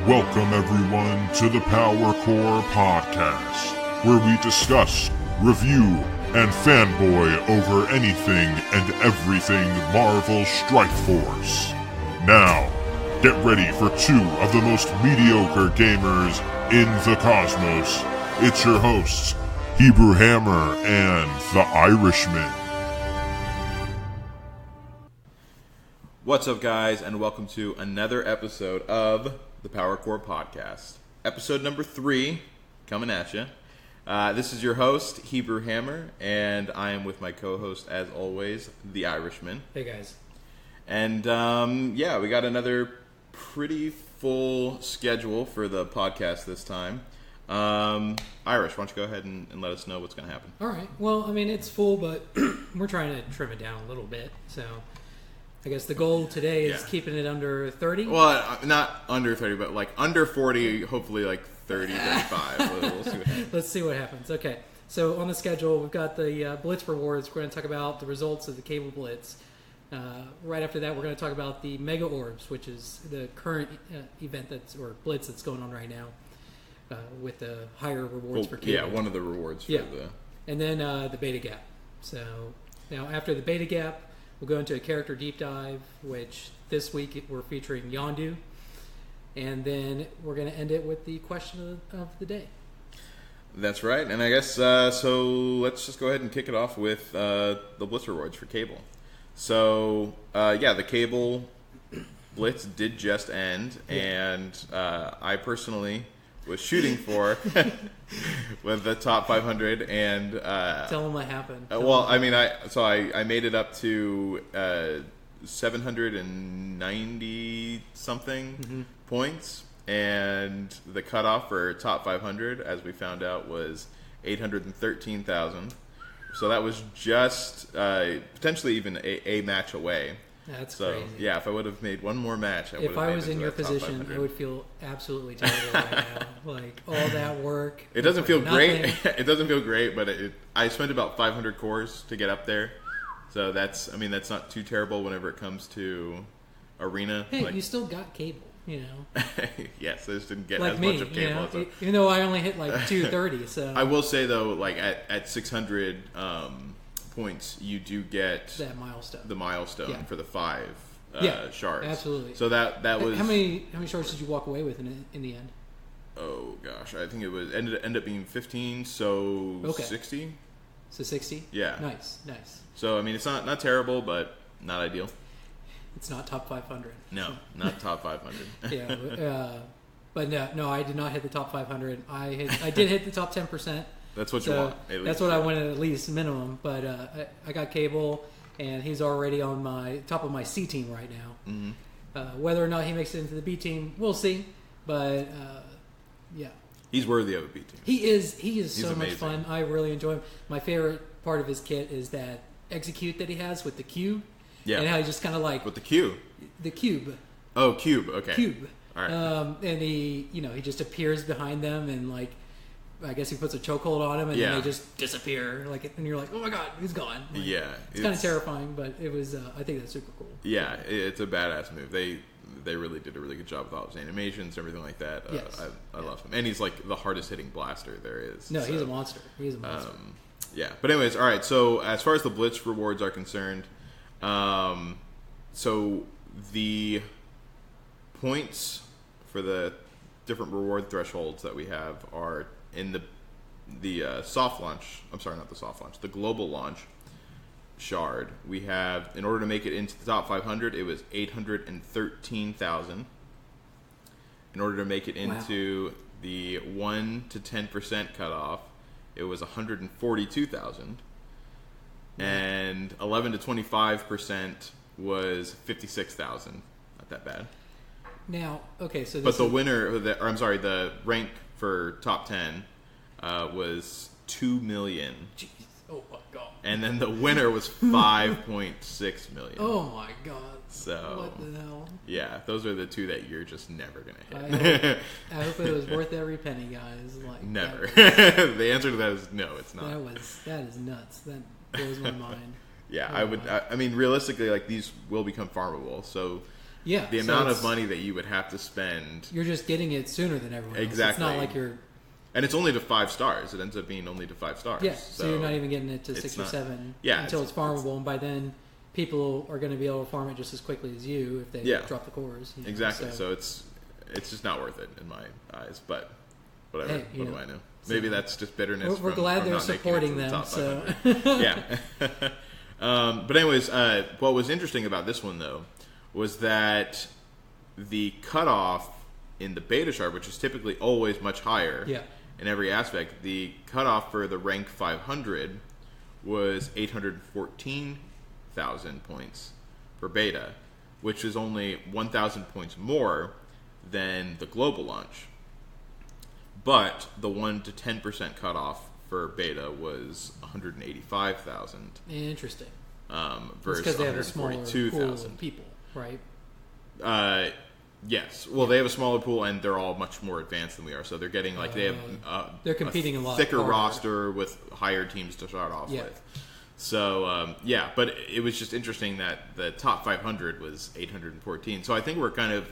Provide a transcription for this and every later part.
Welcome everyone to the Power Core Podcast, where we discuss, review, and fanboy over anything and everything Marvel Strike Force. Now, get ready for two of the most mediocre gamers in the cosmos. It's your hosts, Hebrew Hammer and the Irishman. What's up, guys, and welcome to another episode of the Power Core Podcast. Episode number 3, coming at you. This is your host, Hebrew Hammer, and I am with my co-host, as always, the Irishman. Hey, guys. And, we got another pretty full schedule for the podcast this time. Irish, why don't you go ahead and let us know what's going to happen? All right. Well, I mean, it's full, but we're trying to trim it down a little bit, so I guess the goal today is keeping it under 30. Well, not under 30, but like under 40, hopefully like 30, 35. We'll see what happens. Let's see what happens. Okay. So on the schedule, we've got the Blitz rewards. We're going to talk about the results of the Cable Blitz. Right after that, we're going to talk about the Mega Orbs, which is the current event or Blitz that's going on right now with the higher rewards for Cable. Yeah, one of the rewards for the... And then the Beta Gap. So now after the Beta Gap, we'll go into a character deep dive, which this week we're featuring Yondu. And then we're going to end it with the question of the day. That's right. And I guess, so let's just go ahead and kick it off with the Blitz rewards for Cable. So, the Cable Blitz did just end. And I personally was shooting for with the top 500 and tell them what happened. I made it up to 790 something points, and the cutoff for top 500, as we found out, was 813,000. So that was just potentially even a match away. That's crazy. Yeah, if I would have made one more match, if I was in your position, I would feel absolutely terrible right now. Like all that work. It doesn't feel great. It doesn't feel great, but I spent about 500 cores to get up there. So that's not too terrible whenever it comes to arena. Hey, you still got Cable, you know. Yes, I just didn't get like as me, much of Cable. You know? Even though I only hit like 230. So I will say though, like at 600. Points, you do get that milestone. The milestone for the 5 shards. Absolutely. So that was how many shards did you walk away with in the end? Oh gosh, I think it was ended up being 15. So 60. So 60. Yeah. Nice. So I mean, it's not terrible, but not ideal. It's not top 500. No, not top 500. But no, I did not hit the top 500. I did hit the top 10%. That's what you want. That's what I wanted at least minimum. But I got Cable, and he's already on my top of my C team right now. Mm-hmm. Whether or not he makes it into the B team, we'll see. But he's worthy of a B team. He is so amazing. much fun. I really enjoy him. My favorite part of his kit is that execute that he has with the cube. Yeah. And how he just kind of like with the cube. The cube. Oh, cube. Okay. Cube. All right. And he just appears behind them and like. I guess he puts a chokehold on him, and then they just disappear. And you're like, "Oh my god, he's gone!" Like, it's kind of terrifying, but it was. I think that's super cool. Yeah, it's a badass move. They really did a really good job with all his animations, everything like that. Yes. I love him, and he's like the hardest hitting blaster there is. No, he's a monster. But anyways, all right. So as far as the Blitz rewards are concerned, so the points for the different reward thresholds that we have are in the soft launch. I'm sorry, not the soft launch. The global launch shard. We have, in order to make it into the top 500, it was 813,000. In order to make it into the 1 to 10% cutoff, it was 142,000. And 11 to 25% was 56,000. Not that bad. Now, okay, so but the winner, the rank for top 10 was 2 million. Jeez. Oh my god. And then the winner was 5.6 million. Oh my god. So what the hell? Yeah, those are the two that you're just never gonna hit. I hope it was worth every penny, guys. Like never. The answer to that is no, it's not. That is nuts. That blows my mind. Yeah, I mean, realistically, like these will become farmable. So Yeah. The amount of money that you would have to spend. You're just getting it sooner than everyone else. Exactly. It's not like you're... And it's only to 5 stars. It ends up being only to 5 stars. Yeah, so you're not even getting it to 6 or 7 until it's farmable. And by then, people are going to be able to farm it just as quickly as you if they drop the cores. Exactly. So it's just not worth it in my eyes. But whatever. Hey, what do I know? Maybe that's just bitterness. We're glad they're supporting them. So yeah. But anyways, what was interesting about this one though was that the cutoff in the beta shard, which is typically always much higher in every aspect, the cutoff for the rank 500 was 814,000 points for beta, which is only 1,000 points more than the global launch. But the 1 to 10% cutoff for beta was 185,000. Interesting. Versus because they have a smaller pool of people, right? Yes. Well, they have a smaller pool, and they're all much more advanced than we are. So they're getting they have they're competing a lot thicker harder. Roster with higher teams to start off with. So but it was just interesting that the top 500 was 814. So I think we're kind of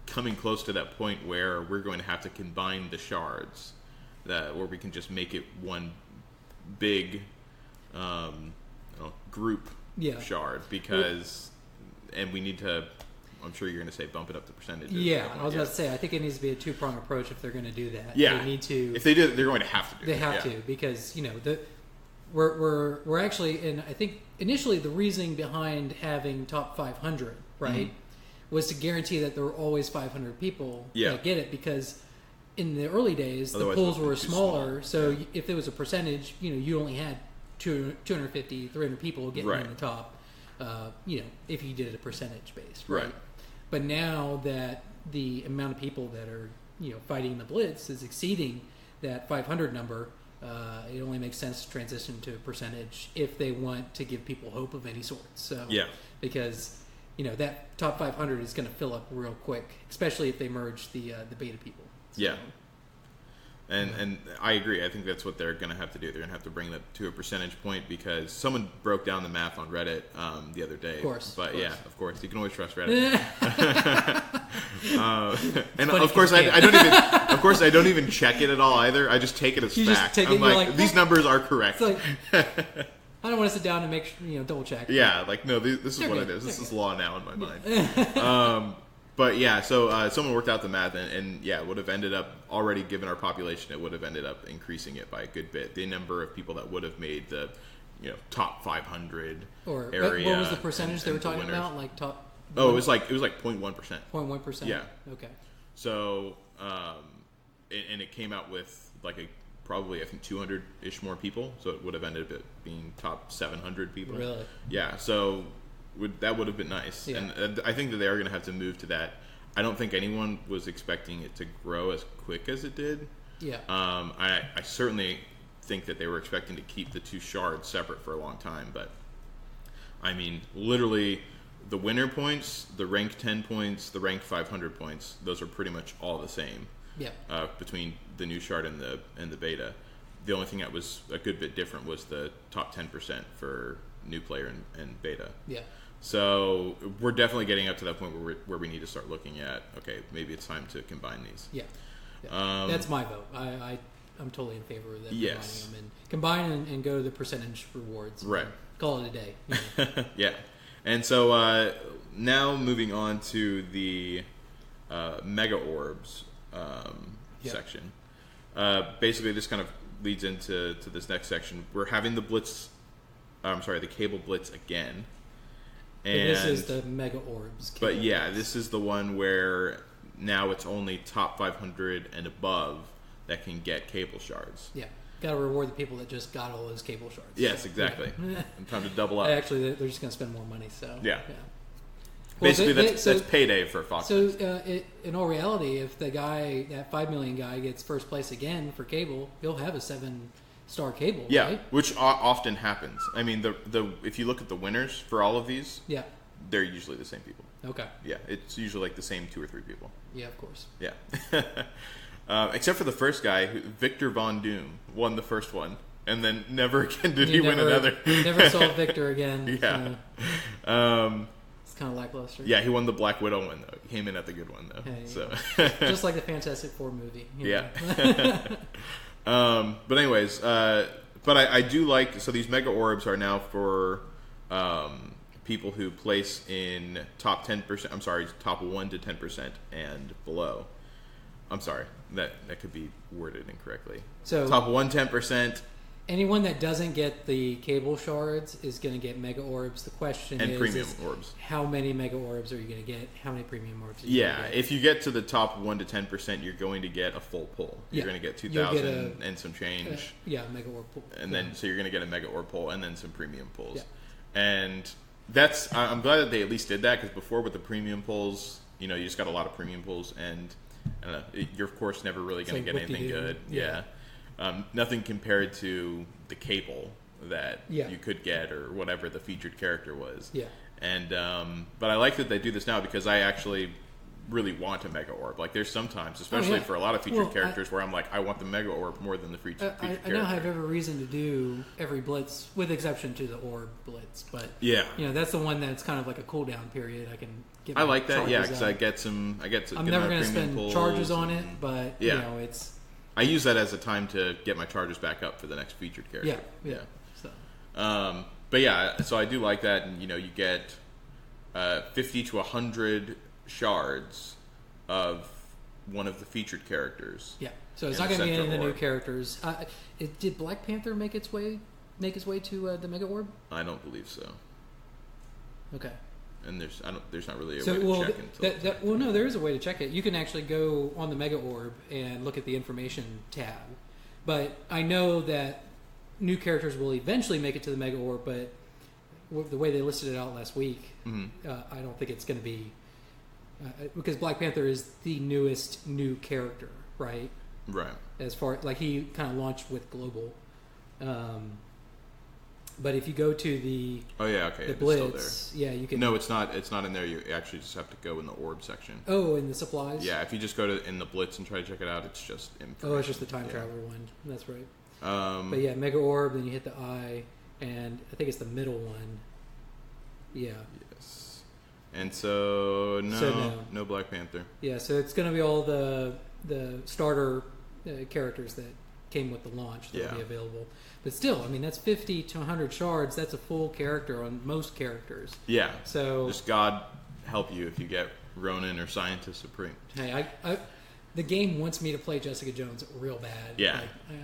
coming close to that point where we're going to have to combine the shards, where we can just make it one big group shard and we need to. I'm sure you're going to say bump it up the percentage. Yeah, I was about to say, I think it needs to be a two-pronged approach if they're going to do that. Yeah, they need to. If they do, they're going to have to do. They have to because we're actually, and I think initially the reasoning behind having top 500, right, was to guarantee that there were always 500 people that get it, because in the early days the pools were smaller, so if there was a percentage, you only had 250, 300 people getting in the top. If you did it a percentage base, right? But now that the amount of people that are fighting the blitz is exceeding that 500 number, it only makes sense to transition to a percentage if they want to give people hope of any sort. So because that top 500 is going to fill up real quick, especially if they merge the beta people. So, And I agree. I think that's what they're going to have to do. They're going to have to bring that to a percentage point, because someone broke down the math on Reddit the other day. Of course. Of course. You can always trust Reddit. And of course, I don't even check it at all either. I just take it as fact. I'm like, these numbers are correct. It's like, I don't want to sit down and make sure, double check. Yeah, no, this is what it is. This is law now in my mind. But so someone worked out the math, and it would have ended up, already given our population, it would have ended up increasing it by a good bit. The number of people that would have made the top 500 area. What was the percentage they were talking about? Like top? Oh, it was like 0.1%. 0.1%. Yeah. Okay. So and it came out with probably I think 200-ish more people, so it would have ended up being top 700 people. Really? Yeah. So that would have been nice, and I think that they are going to have to move to that. I don't think anyone was expecting it to grow as quick as it did. Yeah. I certainly think that they were expecting to keep the two shards separate for a long time, but I mean, literally, the winner points, the rank 10 points, the rank 500 points, those are pretty much all the same. Yeah. Between the new shard and the beta, the only thing that was a good bit different was the top 10% for new player and beta. Yeah. So we're definitely getting up to that point where we need to start looking at, okay, maybe it's time to combine these. Yeah. That's my vote. I'm totally in favor of that. Yes. Combining them and combine and go to the percentage rewards. Right. Call it a day. Yeah. And so now moving on to the mega orbs section. Basically, this kind of leads into this next section. We're having the cable blitz again. And this is the mega orbs. But this is the one where now it's only top 500 and above that can get cable shards. Yeah. Got to reward the people that just got all those cable shards. Yes, exactly. And time to double up. Actually, they're just going to spend more money. So yeah. Basically, that's payday for Fox. So, in all reality, if that 5 million guy, gets first place again for cable, he'll have a 7-star cable. Yeah, right? which often happens. I mean, if you look at the winners for all of these, they're usually the same people. Okay. Yeah, it's usually the same 2 or 3 people. Yeah, of course. Yeah. Except for the first guy, Victor Von Doom, won the first one, and then never again did he win another. Never saw Victor again. Yeah. It's kind of lackluster. Yeah, he won the Black Widow one though. He came in at the good one though. Hey, so just like the Fantastic Four movie. Yeah. But anyways, but I do like, so these mega orbs are now for people who place in top 10%. I'm sorry, top 1 to 10% and below. I'm sorry, that could be worded incorrectly. So top 10%. Anyone that doesn't get the cable shards is going to get mega orbs. The question is premium orbs. How many mega orbs are you going to get? How many premium orbs? Are you going to get? If you get to the top 1 to 10%, you're going to get a full pull. You're going to get 2,000 and some change. Mega orb pull. And then so you're going to get a mega orb pull and then some premium pulls. Yeah. And I'm glad that they at least did that, because before with the premium pulls, you just got a lot of premium pulls, and I don't know, you're of course never really going to get anything good. Yeah. Nothing compared to the cable that you could get, or whatever the featured character was. Yeah. And but I like that they do this now, because I actually really want a mega orb. Like, there's sometimes, especially for a lot of featured characters, where I'm like, I want the mega orb more than the featured character. I now have every reason to do every blitz, with exception to the orb blitz. But that's the one that's kind of like a cooldown period. I can get. I like that, because I get some. I'm never going to spend charges on it, but it's. I use that as a time to get my charges back up for the next featured character. Yeah. So. But yeah, so I do like that, and you get 50 to 100 shards of one of the featured characters. Yeah. So it's not going to be any of the new characters. Did Black Panther make its way to the mega orb? I don't believe so. Okay. And there's not really a way to check it. No, there is a way to check it. You can actually go on the Mega Orb and look at the information tab. But I know that new characters will eventually make it to the Mega Orb, but the way they listed it out last week, I don't think it's going to be... because Black Panther is the newest new character, right? Right. As far... Like, he kind of launched with Global. But if you go to the the blitz, you can. No, it's not. It's not in there. You actually just have to go in the orb section. Oh, in the supplies. Yeah, if you just go in the blitz and try to check it out, it's just information. Oh, it's just the time traveler one. That's right. But yeah, mega orb. Then you hit the eye, and I think it's the middle one. Yeah. Yes. And so no Black Panther. Yeah, so it's going to be all the starter characters that came with the launch that will be available. But still, I mean, that's 50 to 100 shards. That's a full character on most characters. Yeah. So just God help you if you get Ronin or Scientist Supreme. Hey, the game wants me to play Jessica Jones real bad. Yeah.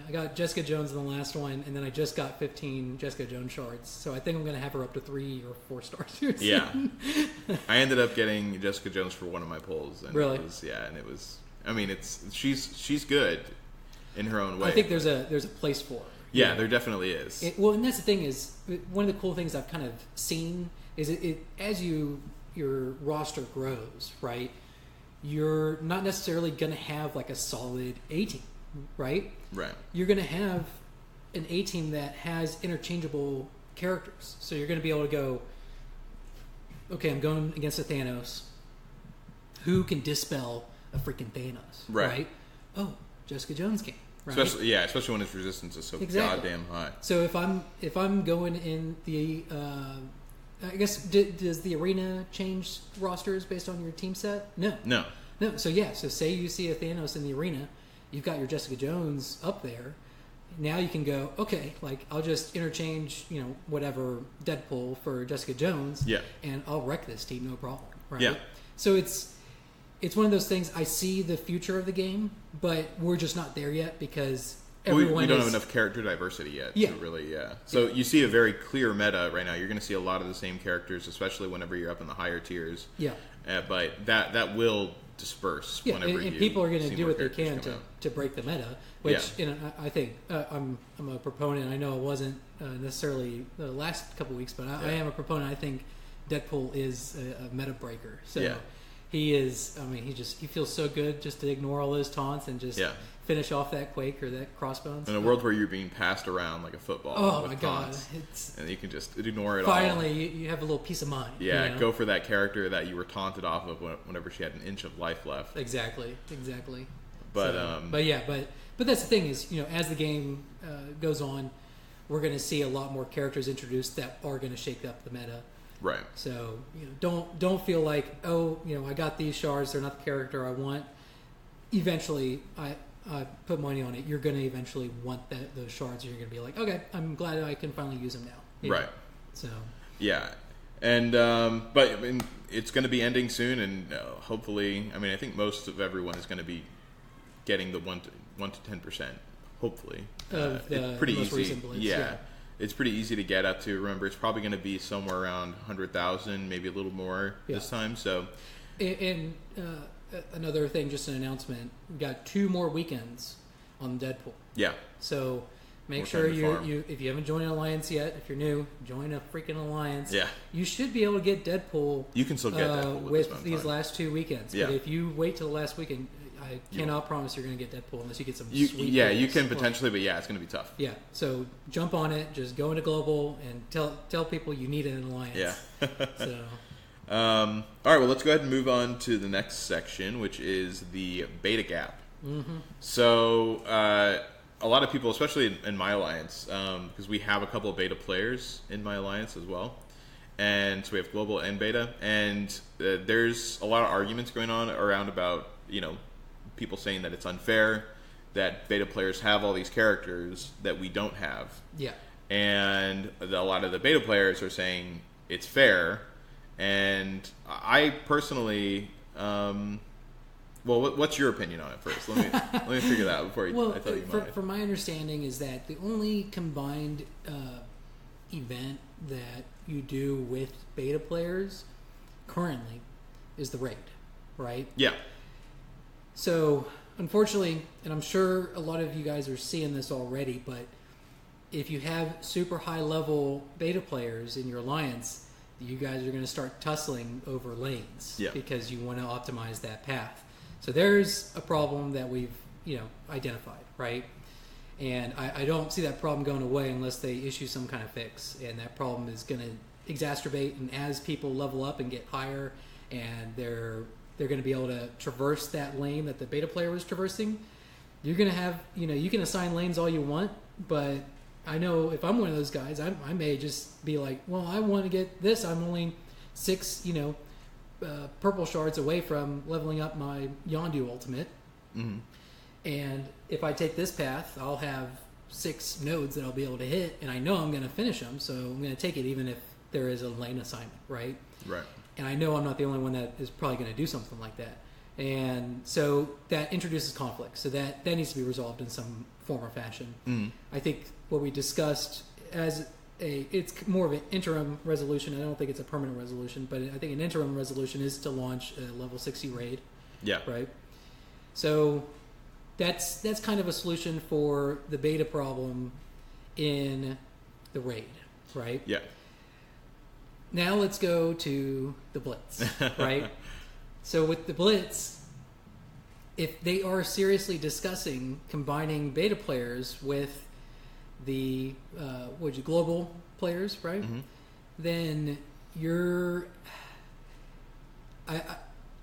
I got Jessica Jones in the last one, and then I just got 15 Jessica Jones shards. So I think I'm going to have her up to 3 or 4 stars here soon. Yeah. I ended up getting Jessica Jones for one of my pulls. And really? It was. I mean, she's good in her own way. I think there's a place for her. Yeah, there definitely is. And that's the thing is, one of the cool things I've kind of seen is it as your roster grows, right? You're not necessarily going to have like a solid A team, right? Right. You're going to have an A team that has interchangeable characters. So you're going to be able to go, okay, I'm going against a Thanos. Who can dispel a freaking Thanos? Right? Oh, Jessica Jones can. Right? Especially when its resistance is so goddamn high. So if I'm going in the, I guess does the arena change rosters based on your team set? No. So say you see a Thanos in the arena, you've got your Jessica Jones up there. Now you can go, okay, like I'll just interchange, whatever Deadpool for Jessica Jones, and I'll wreck this team, no problem, right? Yeah. So it's one of those things. I see the future of the game, but we're just not there yet because everyone we don't have enough character diversity yet. To really, So you see a very clear meta right now. You're going to see a lot of the same characters, especially whenever you're up in the higher tiers. Yeah. But that will disperse. Yeah, whenever and people are going to do what they can to break the meta. Which I think I'm a proponent. I know it wasn't necessarily the last couple weeks, but I am a proponent. I think Deadpool is a meta breaker. So. Yeah. He is. I mean, he feels so good just to ignore all those taunts and just finish off that Quake or that Crossbones. In a world where you're being passed around like a football. Oh with my taunts, God! And you can just ignore it. Finally, you have a little peace of mind. Yeah, go for that character that you were taunted off of whenever she had an inch of life left. Exactly. But but that's the thing is, as the game goes on, we're going to see a lot more characters introduced that are going to shake up the meta. Right. So don't feel like, oh, I got these shards, they're not the character I want. Eventually, I put money on it. You're going to eventually want those shards. You're going to be like, okay, I'm glad I can finally use them now. Right. So. Yeah, and but I mean, it's going to be ending soon, and hopefully, I mean, I think most of everyone is going to be getting the 1 to 10%. Hopefully, it's pretty easy. Blitz, yeah. It's pretty easy to get up to. Remember, it's probably going to be somewhere around 100,000, maybe a little more this time. So, and another thing, just an announcement: we got 2 more weekends on Deadpool. Yeah. So make sure you if you haven't joined an alliance yet, if you're new, join a freaking alliance. Yeah. You should be able to get Deadpool. You can still get Deadpool with these last 2 weekends. Yeah. But if you wait till the last weekend, I cannot promise you're going to get Deadpool unless you get some sweet Yeah, deals. you can potentially, but it's going to be tough. Yeah, so jump on it. Just go into global and tell people you need an alliance. Yeah. So. All right, well, let's go ahead and move on to the next section, which is the beta gap. Mm-hmm. So a lot of people, especially in my alliance, because we have a couple of beta players in my alliance as well. And so we have global and beta. And there's a lot of arguments going on around about, people saying that it's unfair that beta players have all these characters that we don't have. Yeah. And a lot of the beta players are saying it's fair. And I personally, what's your opinion on it first? Let me figure that out before I tell you mine. From my understanding is that the only combined event that you do with beta players currently is the raid, right? Yeah. So, unfortunately, and I'm sure a lot of you guys are seeing this already, but if you have super high level beta players in your alliance, you guys are going to start tussling over lanes because you want to optimize that path. So there's a problem that we've identified, right? And I don't see that problem going away unless they issue some kind of fix, and that problem is going to exacerbate. And as people level up and get higher, and they're going to be able to traverse that lane that the beta player was traversing, you're going to have you can assign lanes all you want, but I know if I'm one of those guys, I may just be like, well, I want to get this. I'm only 6, purple shards away from leveling up my Yondu ultimate. Mm-hmm. And if I take this path, I'll have 6 nodes that I'll be able to hit, and I know I'm going to finish them, so I'm going to take it even if there is a lane assignment, right? Right. And I know I'm not the only one that is probably going to do something like that. And so that introduces conflict. So that needs to be resolved in some form or fashion. Mm. I think what we discussed it's more of an interim resolution. I don't think it's a permanent resolution, but I think an interim resolution is to launch a level 60 raid. Yeah. Right. So that's kind of a solution for the beta problem in the raid, right? Yeah. Now let's go to the blitz, right? So with the blitz, if they are seriously discussing combining beta players with the global players, right? Mm-hmm. Then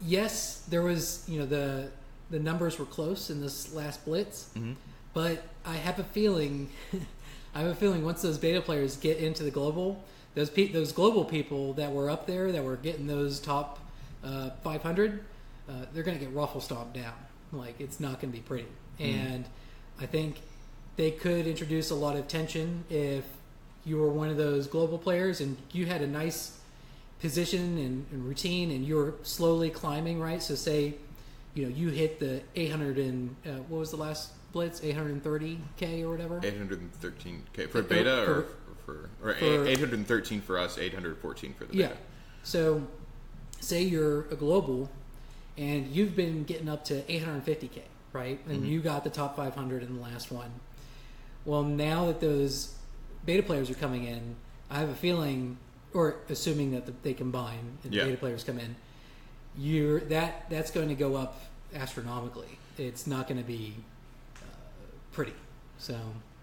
yes, there was the numbers were close in this last blitz, mm-hmm. but I have a feeling once those beta players get into the global, those global people that were up there that were getting those top 500, they're going to get ruffle stomped down. Like, it's not going to be pretty. And I think they could introduce a lot of tension if you were one of those global players and you had a nice position and routine and you're slowly climbing, right? So say, you hit the 800 and what was the last blitz? 830K or whatever? 813K for beta or 813 for us, 814 for the beta. Yeah. So say you're a global and you've been getting up to 850K, right? And mm-hmm. you got the top 500 in the last one. Well, now that those beta players are coming in, I have a feeling, or assuming that they combine and beta players come in, that's going to go up astronomically. It's not going to be pretty. So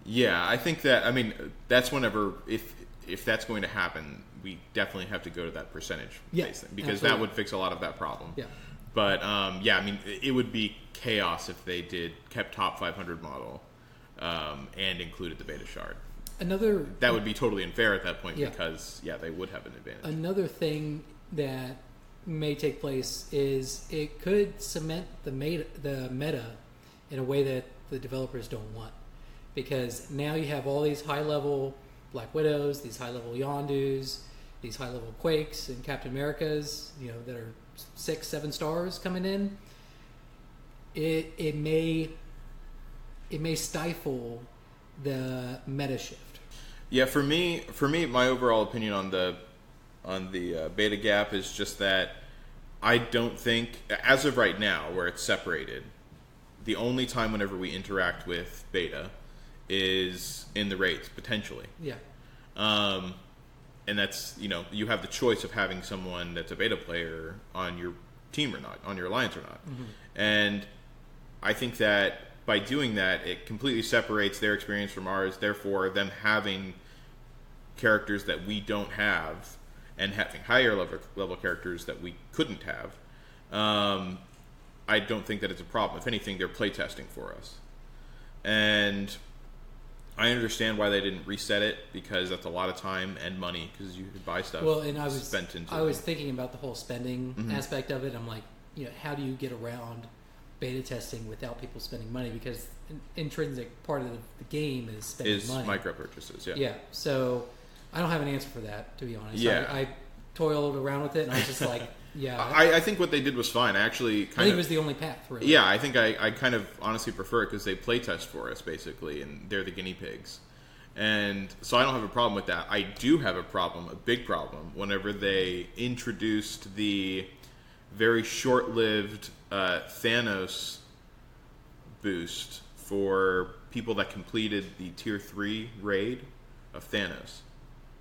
yeah, I think that, I mean, that's whenever, if that's going to happen, we definitely have to go to that percentage based thing, because that would fix a lot of that problem. Yeah. But I mean, it would be chaos if they kept top 500 model and included the beta shard. Another that would be totally unfair at that point Yeah. because they would have an advantage. Another thing that may take place is it could cement the meta in a way that the developers don't want, because now you have all these high-level Black Widows, these high-level Yondus, these high-level Quakes and Captain Americas, that are 6-7 stars coming in. It may stifle the meta shift. Yeah, for me, my overall opinion on the beta gap is just that I don't think, as of right now, where it's separated, the only time whenever we interact with beta is in the raids, potentially. Yeah. And that's, you have the choice of having someone that's a beta player on your team or not, on your alliance or not. Mm-hmm. And I think that by doing that, it completely separates their experience from ours, therefore them having characters that we don't have and having higher level characters that we couldn't have. I don't think that it's a problem. If anything, they're playtesting for us. And I understand why they didn't reset it, because that's a lot of time and money, because you could buy stuff. Well, and I was it. thinking about the whole spending aspect of it. I'm like, how do you get around beta testing without people spending money? Because an intrinsic part of the game is spending money. Micro purchases, yeah. Yeah, so I don't have an answer for that, to be honest. Yeah. I toiled around with it, and I was just like, yeah. I think what they did was fine. I think it was the only path, really. Yeah, I think I kind of honestly prefer it because they playtest for us, basically, and they're the guinea pigs. And so I don't have a problem with that. I do have a big problem, whenever they introduced the very short-lived Thanos boost for people that completed the Tier 3 raid of Thanos.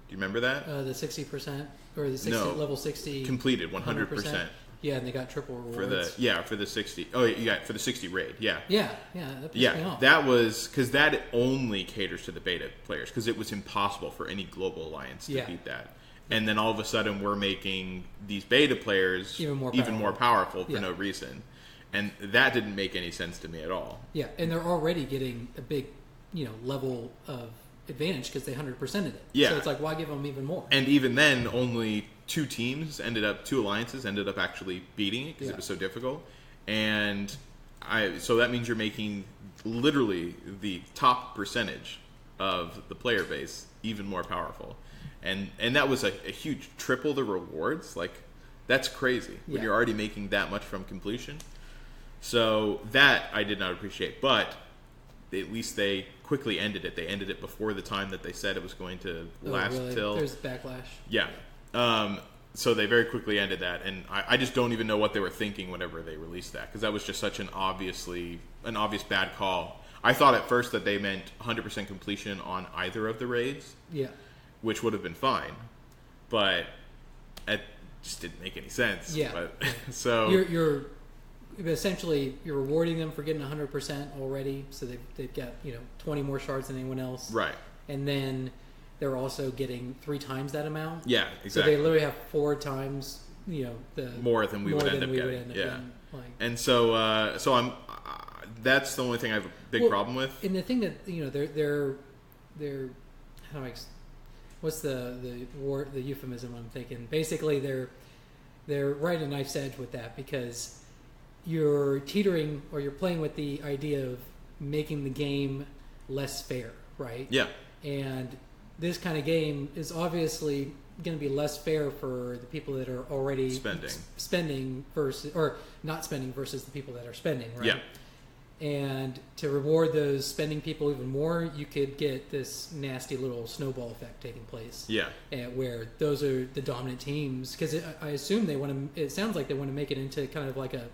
Do you remember that? The 60%? Or the 60, level 60... Completed, 100%. Yeah, and they got triple rewards. For the 60. Oh, yeah, for the 60 raid, yeah. Yeah, that pissed me off. That was... Because that only caters to the beta players, because it was impossible for any global alliance to beat that. And then all of a sudden we're making these beta players even more powerful for no reason. And that didn't make any sense to me at all. Yeah, and they're already getting a big, level of advantage because they 100%ed it. Yeah. So it's like, why give them even more? And even then, only two alliances ended up actually beating it because it was so difficult. And so that means you're making literally the top percentage of the player base even more powerful. And that was a huge triple the rewards. Like, that's crazy when you're already making that much from completion. So that I did not appreciate. But at least they quickly ended it. They ended it before the time that they said it was going to last till. There's backlash. Yeah. So they very quickly ended that. And I just don't even know what they were thinking whenever they released that, because that was just such an obvious bad call. I thought at first that they meant 100% completion on either of the raids. Yeah. Which would have been fine, but it just didn't make any sense. Yeah. But, so you're essentially rewarding them for getting 100% already, so they've got 20 more shards than anyone else. Right. And then they're also getting 3 times that amount. Yeah, exactly. So they literally have 4 times more than we would end up getting. And so I'm that's the only thing I have a big problem with. And the thing that they're how do I what's the euphemism I'm thinking? Basically, they're right at a knife's edge with that, because you're teetering, or you're playing with the idea of making the game less fair, right? Yeah. And this kind of game is obviously going to be less fair for the people that are already spending versus, or not spending, versus the people that are spending, right? Yeah. And to reward those spending people even more, you could get this nasty little snowball effect taking place. Yeah. Where those are the dominant teams, because I assume they want to. It sounds like they want to make it into kind of like a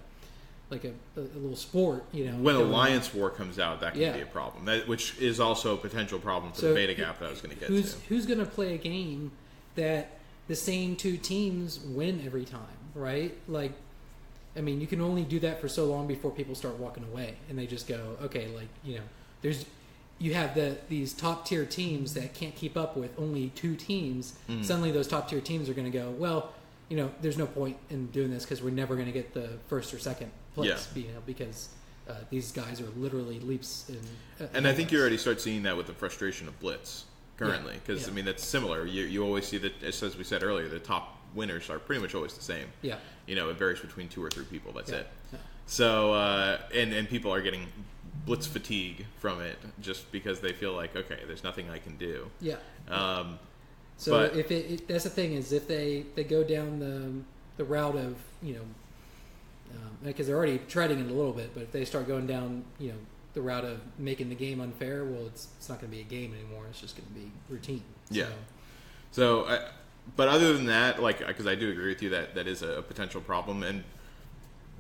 little sport, When Alliance War comes out, that can be a problem. Which is also a potential problem for the beta gap that I was going to get to. Who's going to play a game that the same 2 teams win every time, right? Like, I mean, you can only do that for so long before people start walking away, and they just go, okay, you have these top tier teams that can't keep up with only 2 teams. Mm. Suddenly, those top tier teams are going to go, well, there's no point in doing this because we're never going to get the first or second place, because these guys are literally leaps in. And I think you already start seeing that with the frustration of blitz, currently, because I mean that's similar. You always see that, as we said earlier, the top winners are pretty much always the same. Yeah. It varies between 2 or 3 people. That's it. Yeah. So and people are getting blitz fatigue from it just because they feel like, okay, there's nothing I can do. Yeah. So but, if that's the thing is, if they go down the route of because they're already treading it a little bit, but if they start going down the route of making the game unfair, well, it's not going to be a game anymore. It's just going to be routine. Yeah. So, but other than that, like, because I do agree with you that is a potential problem. And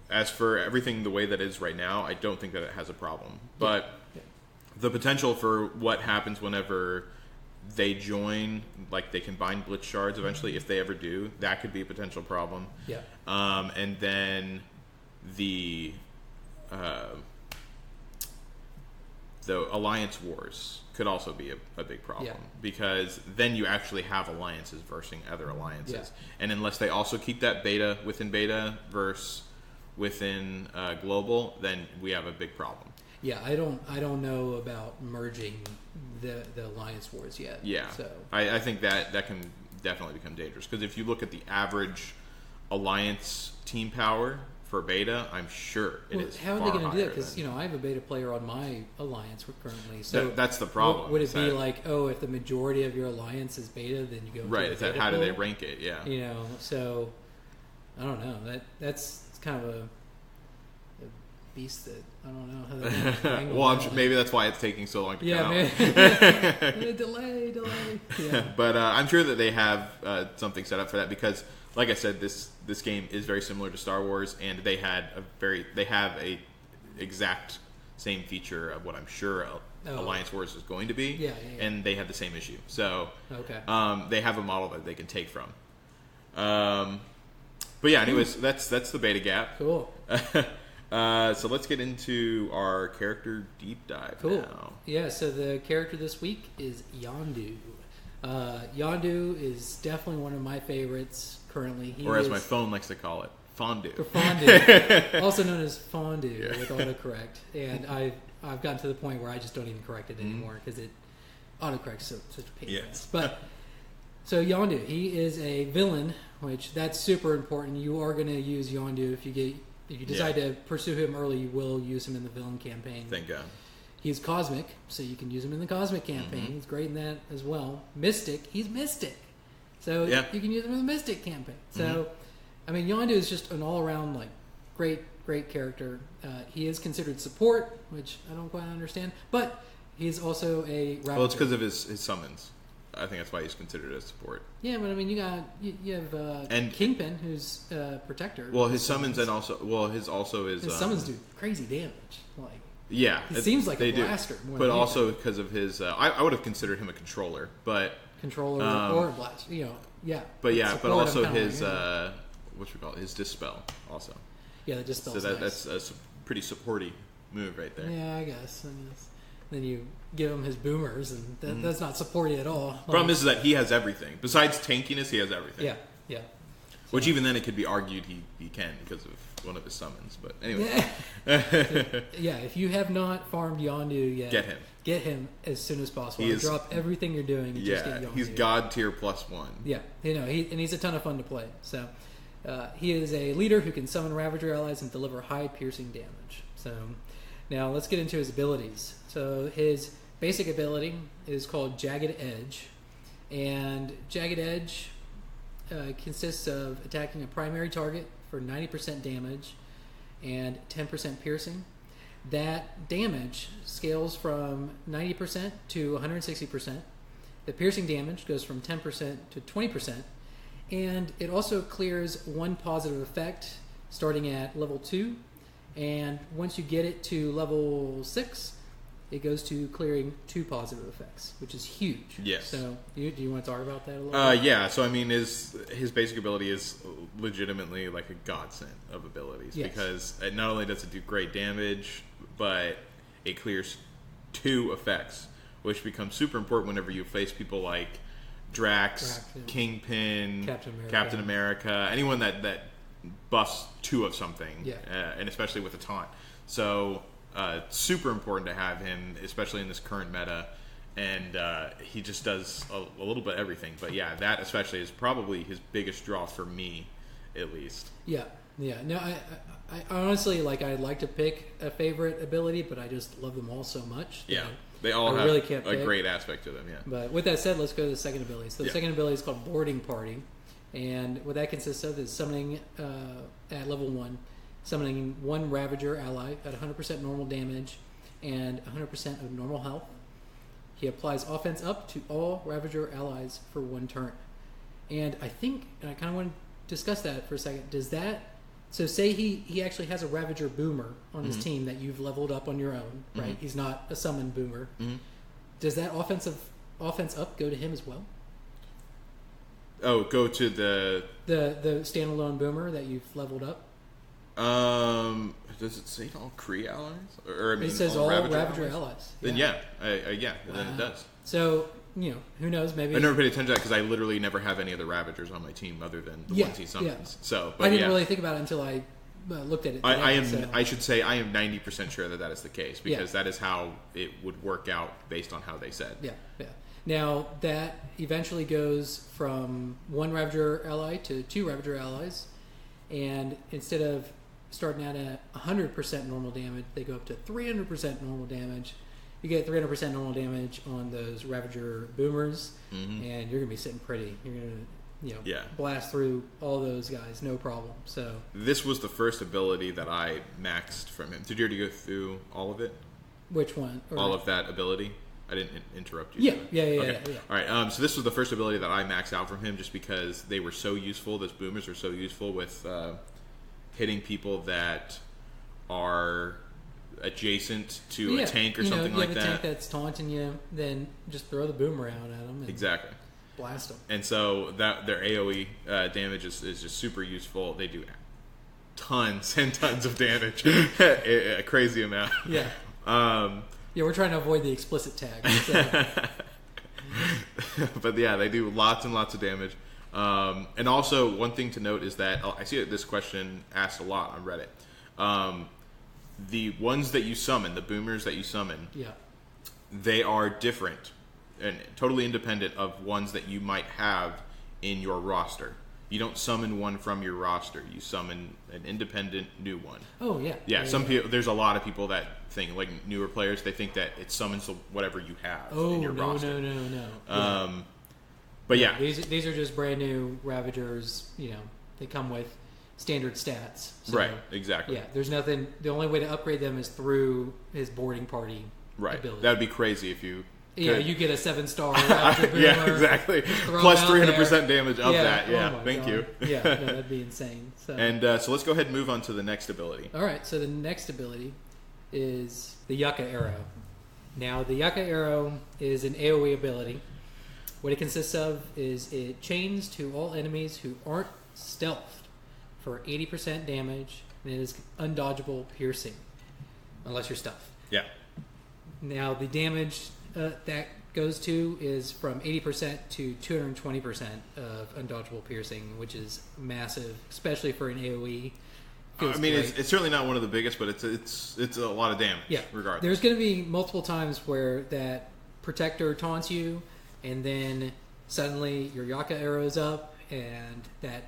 as for everything the way that it is right now, I don't think that it has a problem. But the potential for what happens whenever they join, like they combine blitz shards eventually, if they ever do, that could be a potential problem. Yeah. And then the alliance wars could also be a big problem, because then you actually have alliances versus other alliances, and unless they also keep that beta versus within global, then we have a big problem. Yeah, I don't know about merging the alliance wars yet. Yeah, so I think that can definitely become dangerous, because if you look at the average alliance team power for beta, I'm sure it is. How are they going to do that? Because I have a beta player on my alliance currently. So that's the problem. Would it be like, if the majority of your alliance is beta, then you go right? Is that how do they rank it? Yeah. So I don't know. That's kind of a beast that I don't know how they're going to well, maybe that's why it's taking so long to come out. delay. Yeah. But I'm sure that they have something set up for that, because, like I said, this game is very similar to Star Wars, and they have a exact same feature of what I'm sure Alliance Wars is going to be. Yeah. And they have the same issue. So they have a model that they can take from. But yeah, anyways, that's the beta gap. Cool. So let's get into our character deep dive now. Yeah, so the character this week is Yondu. Yondu is definitely one of my favorites currently. As my phone likes to call it, fondue. Fondue. Also known as fondue with autocorrect. And I've gotten to the point where I just don't even correct it anymore because it autocorrects such a pain. Yes. But so Yondu, he is a villain, which that's super important. You are going to use Yondu if you decide to pursue him early. You will use him in the villain campaign. Thank God. He's cosmic, so you can use him in the cosmic campaign. He's great in that as well. Mystic, he's mystic, so you can use him in the mystic campaign. So, I mean, Yondu is just an all-around great character. He is considered support, which I don't quite understand, but he's also a raptor. Well, it's because of his summons. I think that's why he's considered a support. Yeah, but I mean, you have Kingpin, who's protector. Well, his summons and also his summons do crazy damage. Yeah, it seems like a blaster, but also because of his. I would have considered him a controller, but or a blaster. But also his his dispel also. Yeah, the dispel. So that's a pretty supporty move right there. Yeah, I guess. Then you give him his boomers, and that's not supporty at all. Problem is that he has everything. Besides tankiness, he has everything. Yeah. Which even then it could be argued he can because of one of his summons. But anyway. If you have not farmed Yondu yet, get him as soon as possible. Drop everything you're doing and just get Yondu. He's God tier +1. Yeah, and he's a ton of fun to play. So he is a leader who can summon Ravager allies and deliver high piercing damage. So now let's get into his abilities. So his basic ability is called Jagged Edge, and Jagged Edge consists of attacking a primary target for 90% damage and 10% piercing. That damage scales from 90% to 160%. The piercing damage goes from 10% to 20%, and it also clears one positive effect starting at level 2, and once you get it to level 6, it goes to clearing 2 positive effects, which is huge. Yes. So, do you want to talk about that a little bit? Yeah. So, I mean, his basic ability is legitimately like a godsend of abilities, because it not only does it do great damage, but it clears 2 effects, which becomes super important whenever you face people like Drax, Kingpin, Captain America, anyone that buffs 2 of something, and especially with a taunt. So, super important to have him, especially in this current meta. and he just does a little bit of everything. But yeah, that especially is probably his biggest draw for me, at least. Yeah. No, I honestly I'd like to pick a favorite ability, but I just love them all so much. Yeah, they all have really a great aspect to them. Yeah. But with that said, let's go to the second ability. So the second ability is called Boarding Party, and what that consists of is summoning at level 1, summoning one Ravager ally at 100% normal damage and 100% of normal health. He applies offense up to all Ravager allies for 1 turn. And I kind of want to discuss that for a second. Does that... So say he actually has a Ravager Boomer on his team that you've leveled up on your own, right? He's not a summoned Boomer. Does that offense up go to him as well? Oh, go to the standalone Boomer that you've leveled up? Does it say all Kree allies? Or I mean, it says all Ravager allies. Then then it does. So, who knows? Maybe I never paid attention to that because I literally never have any other Ravagers on my team other than the ones he summons. So, but I didn't really think about it until I looked at it today, I should say I am 90% sure that is the case because that is how it would work out based on how they said. Yeah. Now, that eventually goes from 1 Ravager ally to 2 Ravager allies, and instead of starting out at 100% normal damage, they go up to 300% normal damage. You get 300% normal damage on those Ravager Boomers, and you're going to be sitting pretty. You're going to blast through all those guys, no problem. So this was the first ability that I maxed from him. Did you already go through all of it? Which one? All of that ability? I didn't interrupt you. Yeah. All right. So this was the first ability that I maxed out from him, just because they were so useful. Those Boomers are so useful with hitting people that are adjacent to a tank or something like that. You have a tank that's taunting you, then just throw the Boomer out at them. And exactly. Blast them. And so their AoE damage is just super useful. They do tons and tons of damage, a crazy amount. Yeah. We're trying to avoid the explicit tag. So. But yeah, they do lots and lots of damage. And also, one thing to note is that I see this question asked a lot on Reddit. The ones that you summon, the Boomers that you summon, they are different and totally independent of ones that you might have in your roster. You don't summon one from your roster. You summon an independent new one. Oh, yeah. Yeah, people. There's a lot of people that think, like newer players, they think that it summons whatever you have in your roster. No. But yeah. These are just brand new Ravagers. They come with standard stats. So, right, exactly. Yeah, there's nothing. The only way to upgrade them is through his Boarding Party ability. That would be crazy if you... you get a 7-star Ravager Boomer. Yeah, exactly. Plus 300% damage of that. Yeah, thank you. Yeah, no, that'd be insane. So. And so let's go ahead and move on to the next ability. All right, so the next ability is the Yucca Arrow. Now, the Yucca Arrow is an AoE ability. What it consists of is it chains to all enemies who aren't stealthed for 80% damage, and it is undodgeable piercing, unless you're stealthed. Yeah. Now, the damage that goes to is from 80% to 220% of undodgeable piercing, which is massive, especially for an AoE. It's certainly not one of the biggest, but it's a lot of damage. Yeah, regardless. There's going to be multiple times where that protector taunts you, and then suddenly your Yucca arrow's up, and that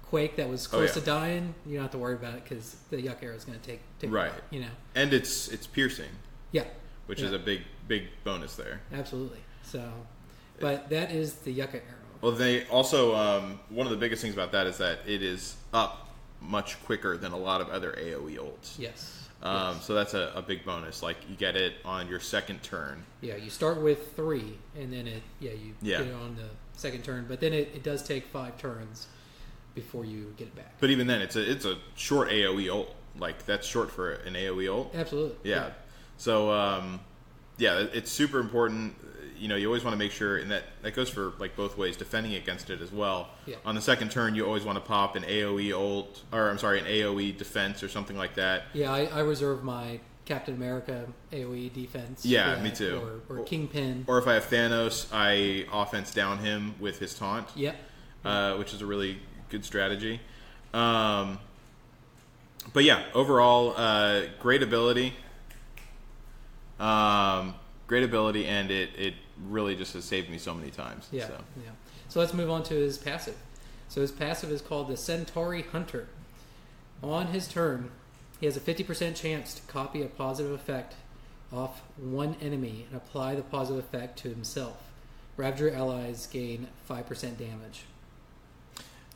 Quake that was close to dying, you don't have to worry about it because the Yucca arrow's going to take right. It out, And it's piercing. Yeah. Which is a big bonus there. Absolutely. So, but that is the Yucca arrow. Well, they also one of the biggest things about that is that it is up much quicker than a lot of other AoE ults. Yes. So that's a big bonus. Like you get it on your second turn. Yeah, you start with 3, and then you get it on the second turn. But then it does take 5 turns before you get it back. But even then, it's a short AoE ult. Like that's short for an AoE ult. Absolutely. Yeah. So it's super important. You always want to make sure, and that goes for like both ways, defending against it as well. Yeah. On the second turn, you always want to pop an AoE ult, or an AoE defense or something like that. Yeah, I reserve my Captain America AoE defense. Yeah, me too. Or Kingpin. Or if I have Thanos, I offense down him with his taunt. Yep. Which is a really good strategy. But yeah, overall, great ability. great ability, and it really just has saved me so many times. Yeah, So. yeah. So let's move on to his passive. So his passive is called the Centauri Hunter. On his turn, he has a 50% chance to copy a positive effect off one enemy and apply the positive effect to himself. Ravager allies gain 5% damage.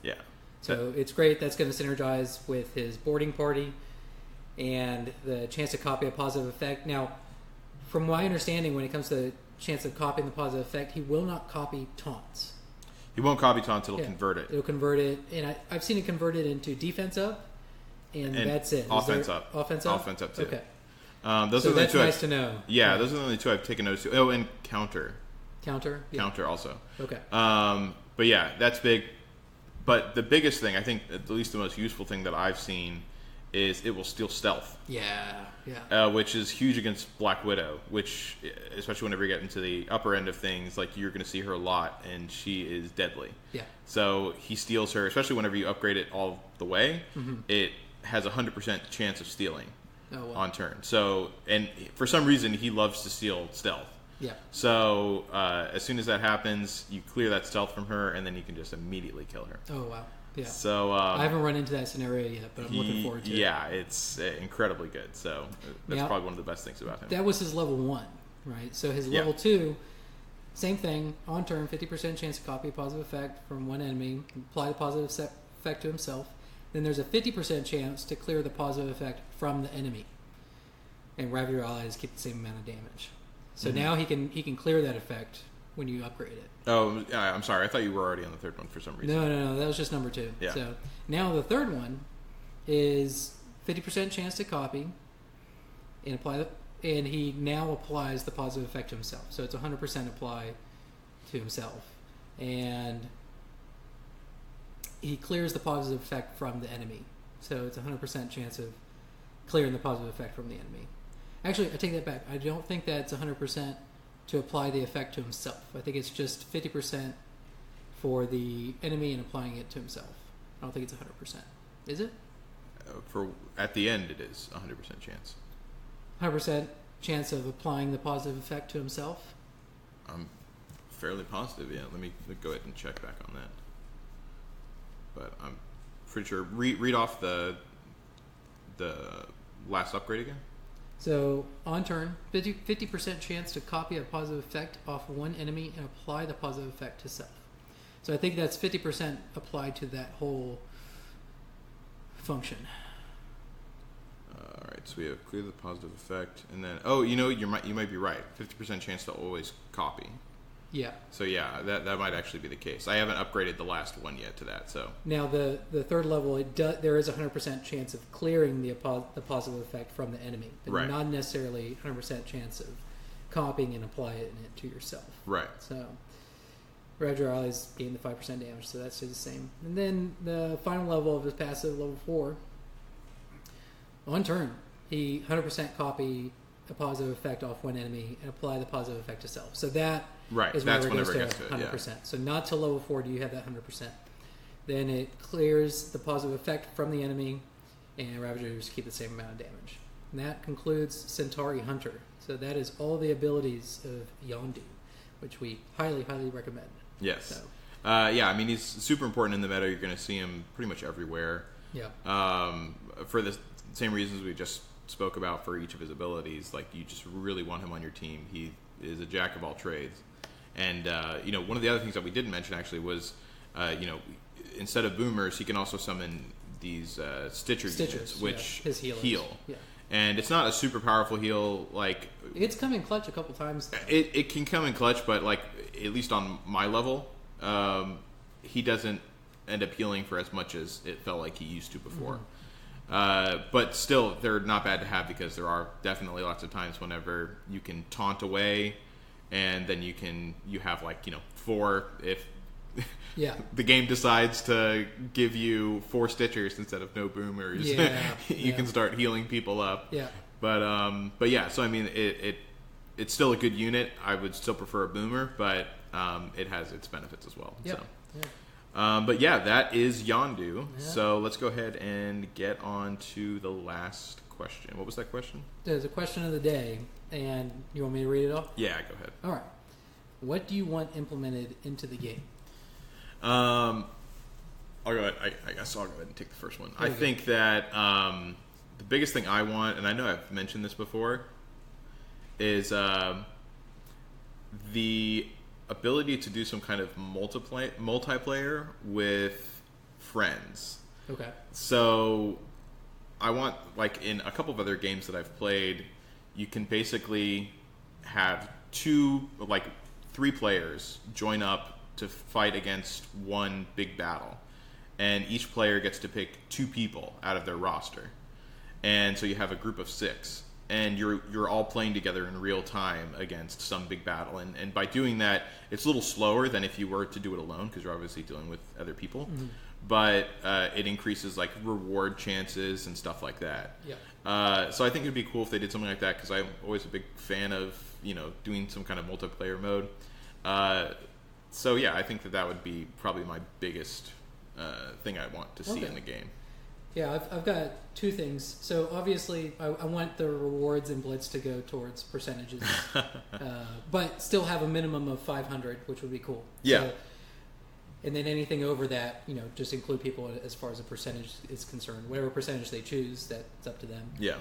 Yeah. So it's great. That's going to synergize with his boarding party and the chance to copy a positive effect. Now, from my understanding, when it comes to the chance of copying the positive effect, he will not copy taunts. He won't copy taunts, it'll convert it. It'll convert it. And I've seen it converted into defense up, and that's it. Offense up. Offense up? Offense up, too. Okay. Those so are the that's two nice to know. Yeah, those are the only two I've taken notice to. Oh, and counter. Counter? Yeah. Counter also. Okay. But yeah, that's big. But the biggest thing, I think, at least the most useful thing that I've seen, is it will steal stealth. Yeah. Which is huge against Black Widow, which, especially whenever you get into the upper end of things, like you're going to see her a lot, and she is deadly. Yeah. So he steals her, especially whenever you upgrade it all the way, it has a 100% chance of stealing on turn. So, and for some reason, he loves to steal stealth. Yeah. So as soon as that happens, you clear that stealth from her, and then you can just immediately kill her. Oh, wow. Yeah. So I haven't run into that scenario yet, but I'm looking forward to it. Yeah, it's incredibly good. So that's probably one of the best things about him. That was his level 1, right? So his level 2, same thing. On turn, 50% chance to copy a positive effect from one enemy, apply the positive effect to himself. Then there's a 50% chance to clear the positive effect from the enemy. And Ravager allies keep the same amount of damage. So now he can clear that effect when you upgrade it. Oh, I'm sorry. I thought you were already on the third one for some reason. No. That was just number 2. Yeah. So now the third one is 50% chance to copy and apply and he now applies the positive effect to himself. So it's 100% apply to himself. And he clears the positive effect from the enemy. So it's 100% chance of clearing the positive effect from the enemy. Actually, I take that back. I don't think that's 100% to apply the effect to himself. I think it's just 50% for the enemy and applying it to himself. I don't think it's 100%. Is it? At the end, it is 100% chance. 100% chance of applying the positive effect to himself? I'm fairly positive, yeah. Let me go ahead and check back on that. But I'm pretty sure. Read off the last upgrade again. So, on turn, 50% chance to copy a positive effect off one enemy and apply the positive effect to self. So I think that's 50% applied to that whole function. All right, so we have clear the positive effect, and then you might be right. 50% chance to always copy. Yeah. So yeah, that might actually be the case. I haven't upgraded the last one yet to that. So now the third level, there is a 100% chance of clearing the positive effect from the enemy, but right. not necessarily 100% chance of copying and applying it to yourself. Right. So Ravager allies gain the 5% damage, so that stays the same. And then the final level of his passive, level 4, on turn, he 100% copy a positive effect off one enemy and apply the positive effect to self. So that is whenever it gets to 100%. Yeah. So not till level 4 do you have that 100%. Then it clears the positive effect from the enemy, and Ravagers keep the same amount of damage. And that concludes Centauri Hunter. So that is all the abilities of Yondu, which we highly, highly recommend. Yes. So. Yeah, I mean, he's super important in the meta. You're going to see him pretty much everywhere. Yeah. For the same reasons we just spoke about for each of his abilities, like you just really want him on your team. He is a jack of all trades. And, one of the other things that we didn't mention actually was, instead of boomers, he can also summon these Stitchers units, which heal. Yeah. And it's not a super powerful heal. Like it's come in clutch a couple times. It can come in clutch, but like at least on my level, he doesn't end up healing for as much as it felt like he used to before. Mm-hmm. But still, they're not bad to have because there are definitely lots of times whenever you can taunt away, and then you have 4 if the game decides to give you 4 Stitchers instead of no boomers. You can start healing people up. Yeah. But yeah, so I mean it's still a good unit. I would still prefer a boomer, but it has its benefits as well. Yep. So. Yeah. But yeah, that is Yondu. Yeah. So let's go ahead and get on to the last question. What was that question? There's a question of the day, and you want me to read it off? Yeah, go ahead. All right. What do you want implemented into the game? I'll go ahead. I guess I'll go ahead and take the first one. I think that the biggest thing I want, and I know I've mentioned this before, is the ability to do some kind of multiplayer with friends. Okay. So I want, like in a couple of other games that I've played, you can basically have 3 players join up to fight against one big battle. And each player gets to pick 2 people out of their roster. And so you have a group of 6. And you're all playing together in real time against some big battle. And by doing that, it's a little slower than if you were to do it alone, because you're obviously dealing with other people. Mm-hmm. But it increases like reward chances and stuff like that. Yeah. So I think it'd be cool if they did something like that, because I'm always a big fan of doing some kind of multiplayer mode. So yeah, I think that would be probably my biggest thing I want to see in the game. Yeah, I've got 2 things. So obviously, I want the rewards in Blitz to go towards percentages, but still have a minimum of 500, which would be cool. Yeah. So, and then anything over that, just include people as far as a percentage is concerned. Whatever percentage they choose, that's up to them. Yeah.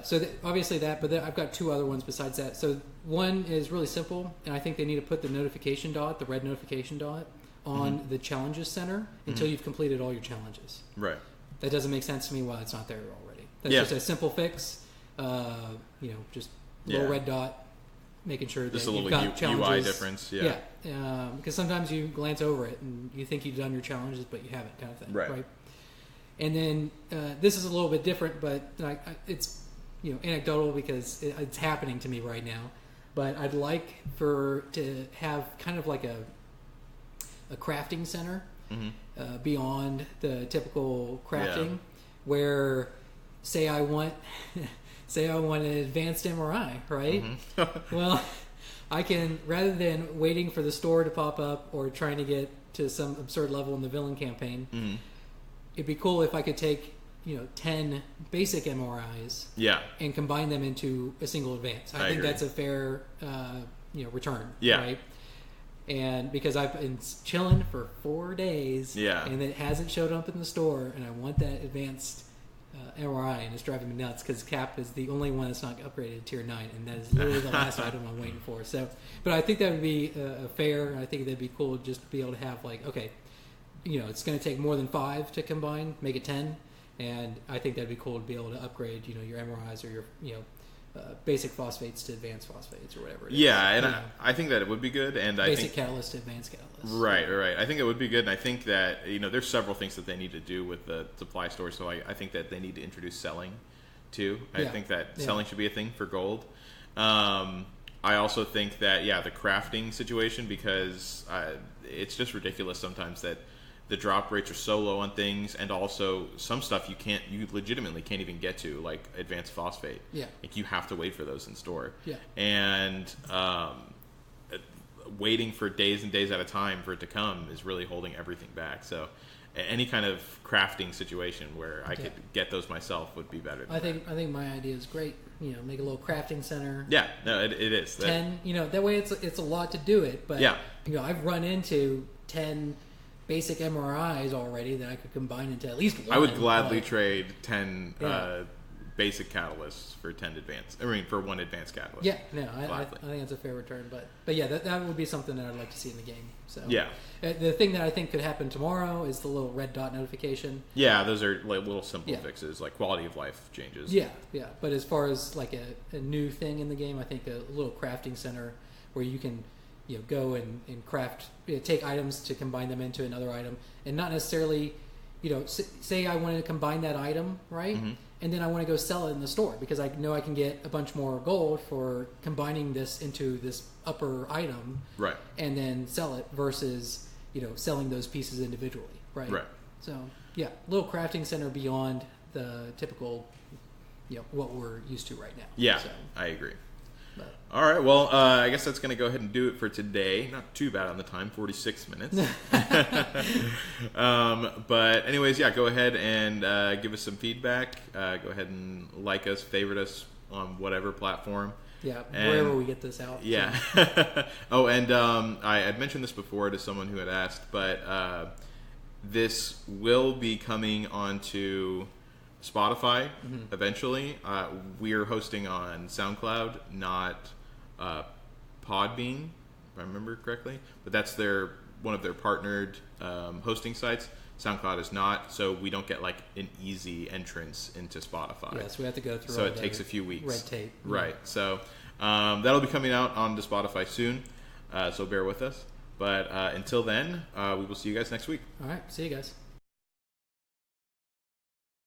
So obviously that, but I've got 2 other ones besides that. So one is really simple, and I think they need to put the notification dot, the red notification dot, on the challenges center until you've completed all your challenges. Right. That doesn't make sense to me why it's not there already. That's just a simple fix. Just little red dot, making sure that just a you've little got challenges. UI difference. Yeah. Because sometimes you glance over it and you think you've done your challenges, but you haven't, kind of thing. Right. And then this is a little bit different, but it's anecdotal because it's happening to me right now. But I'd like to have kind of like a crafting center beyond the typical crafting, where say I want an advanced MRI, right? Mm-hmm. Well, I can, rather than waiting for the store to pop up or trying to get to some absurd level in the villain campaign, it'd be cool if I could take 10 basic MRIs and combine them into a single advance. I think that's a fair return, right? And because I've been chilling for 4 days, and it hasn't showed up in the store, and I want that advanced MRI, and it's driving me nuts because Cap is the only one that's not upgraded to Tier 9, and that is literally the last item I'm waiting for. So, but I think that would be fair, and I think that'd be cool just to be able to have it's going to take more than 5 to combine, make it 10, and I think that'd be cool to be able to upgrade, your MRIs or your basic phosphates to advanced phosphates or whatever it is. And I think that it would be good, and basic catalyst to advanced catalyst. Right. I think it would be good, and I think that there's several things that they need to do with the supply store. So I think that they need to introduce selling too. I think that selling should be a thing for gold. I also think that the crafting situation, because it's just ridiculous sometimes that the drop rates are so low on things, and also some stuff you legitimately can't even get to, like advanced phosphate. Like you have to wait for those in store. And waiting for days and days at a time for it to come is really holding everything back. So any kind of crafting situation where I could get those myself would be better. I think my idea is great. Make a little crafting center. It is 10. That way it's a lot to do it. But I've run into 10 basic MRIs already that I could combine into at least one. I would gladly trade 10 basic catalysts for 10 advanced. For one advanced catalyst. I think that's a fair return. But that would be something that I'd like to see in the game. So the thing that I think could happen tomorrow is the little red dot notification. Those are like little simple fixes, like quality of life changes. But as far as like a new thing in the game, I think a little crafting center where you can go and craft, take items to combine them into another item, and not necessarily, say I wanted to combine that item, right? And then I want to go sell it in the store because I know I can get a bunch more gold for combining this into this upper item, right? And then sell it versus, selling those pieces individually, right? So, little crafting center beyond the typical, what we're used to right now. So, I agree. All right, well, I guess that's going to go ahead and do it for today. Not too bad on the time, 46 minutes. But anyways, yeah, go ahead and give us some feedback. Go ahead and like us, favorite us on whatever platform. Yeah, wherever we get this out. Yeah. Oh, and I had mentioned this before to someone who had asked, but this will be coming onto Spotify eventually. We're hosting on SoundCloud, not Podbean, if I remember correctly. But that's one of their partnered hosting sites. SoundCloud is not, so we don't get like an easy entrance into Spotify. Yes, we have to go through. So it takes a few weeks. Red tape. Right. So that'll be coming out onto Spotify soon. So bear with us. But until then, we will see you guys next week. All right. See you guys.